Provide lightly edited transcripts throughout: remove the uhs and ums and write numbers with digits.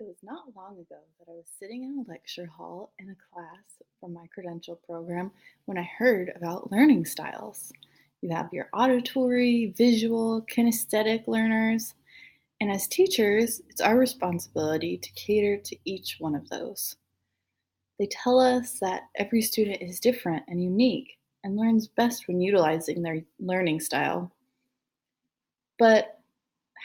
It was not long ago that I was sitting in a lecture hall in a class from my credential program when I heard about learning styles. You have your auditory, visual, kinesthetic learners, and as teachers, it's our responsibility to cater to each one of those. They tell us that every student is different and unique and learns best when utilizing their learning style. But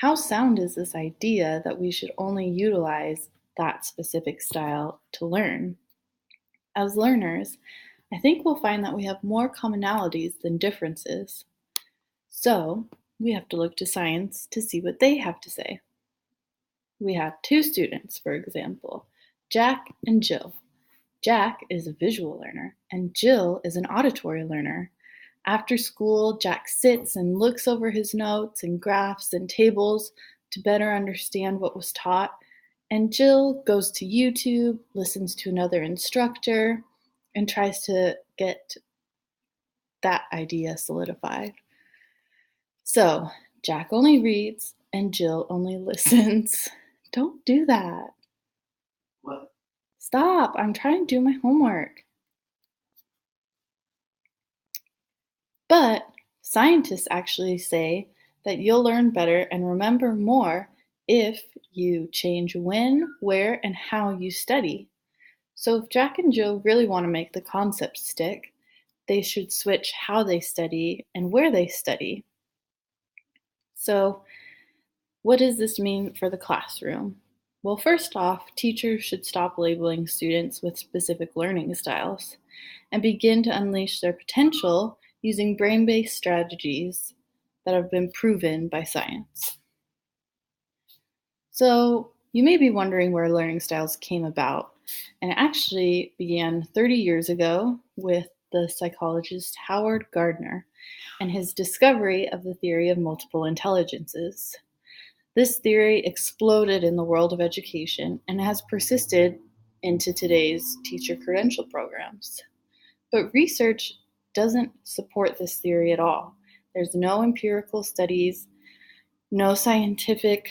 how sound is this idea that we should only utilize that specific style to learn? As learners, I think we'll find that we have more commonalities than differences. So, we have to look to science to see what they have to say. We have two students, for example, Jack and Jill. Jack is a visual learner, and Jill is an auditory learner. After school, Jack sits and looks over his notes and graphs and tables to better understand what was taught, and Jill goes to YouTube, listens to another instructor, and tries to get that idea solidified. So, Jack only reads and Jill only listens. Don't do that. What? Stop, I'm trying to do my homework. But scientists actually say that you'll learn better and remember more if you change when, where, and how you study. So if Jack and Jill really want to make the concept stick, they should switch how they study and where they study. So what does this mean for the classroom? Well, first off, teachers should stop labeling students with specific learning styles and begin to unleash their potential using brain-based strategies that have been proven by science. So you may be wondering where learning styles came about, and it actually began 30 years ago with the psychologist Howard Gardner and his discovery of the theory of multiple intelligences. This theory exploded in the world of education and has persisted into today's teacher credential programs. But research doesn't support this theory at all. There's no empirical studies, no scientific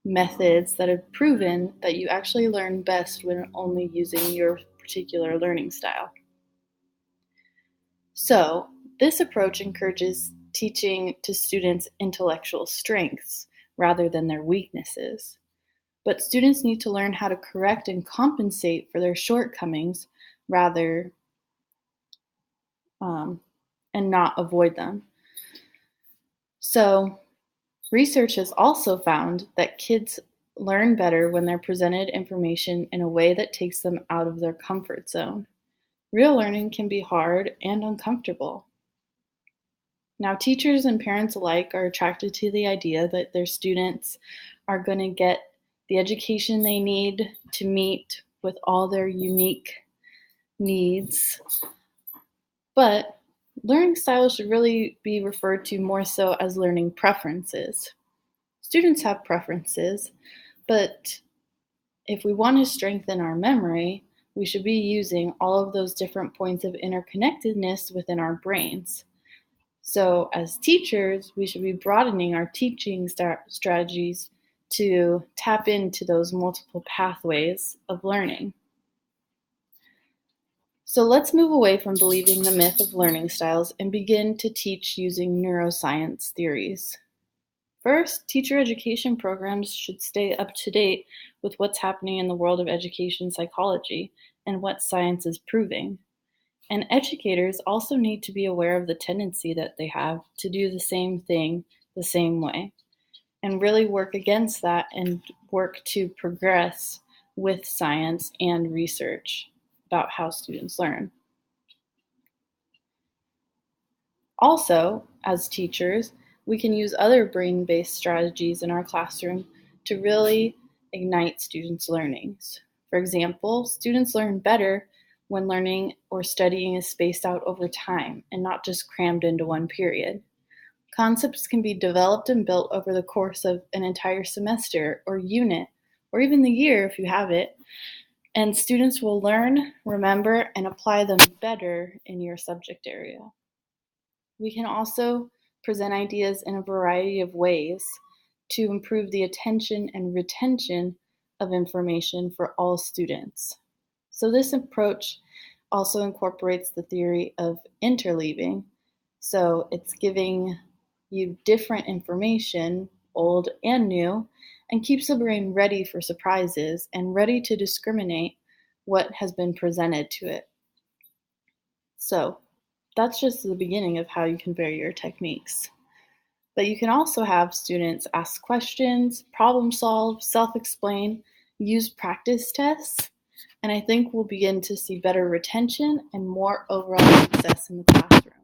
methods that have proven that you actually learn best when only using your particular learning style. So, this approach encourages teaching to students' intellectual strengths rather than their weaknesses. But students need to learn how to correct and compensate for their shortcomings rather and not avoid them. So, research has also found that kids learn better when they're presented information in a way that takes them out of their comfort zone. Real learning can be hard and uncomfortable. Now, teachers and parents alike are attracted to the idea that their students are going to get the education they need to meet with all their unique needs. But learning styles should really be referred to more so as learning preferences. Students have preferences, but if we want to strengthen our memory, we should be using all of those different points of interconnectedness within our brains. So, as teachers, we should be broadening our teaching strategies to tap into those multiple pathways of learning. So, let's move away from believing the myth of learning styles and begin to teach using neuroscience theories. First, teacher education programs should stay up to date with what's happening in the world of education psychology and what science is proving. And educators also need to be aware of the tendency that they have to do the same thing the same way and really work against that and work to progress with science and research about how students learn. Also, as teachers, we can use other brain-based strategies in our classroom to really ignite students' learnings. For example, students learn better when learning or studying is spaced out over time and not just crammed into one period. Concepts can be developed and built over the course of an entire semester or unit, or even the year if you have it, and students will learn, remember, and apply them better in your subject area. We can also present ideas in a variety of ways to improve the attention and retention of information for all students. So this approach also incorporates the theory of interleaving. So it's giving you different information, old and new, and keeps the brain ready for surprises and ready to discriminate what has been presented to it. So that's just the beginning of how you can vary your techniques. But you can also have students ask questions, problem solve, self-explain, use practice tests, and I think we'll begin to see better retention and more overall success in the classroom.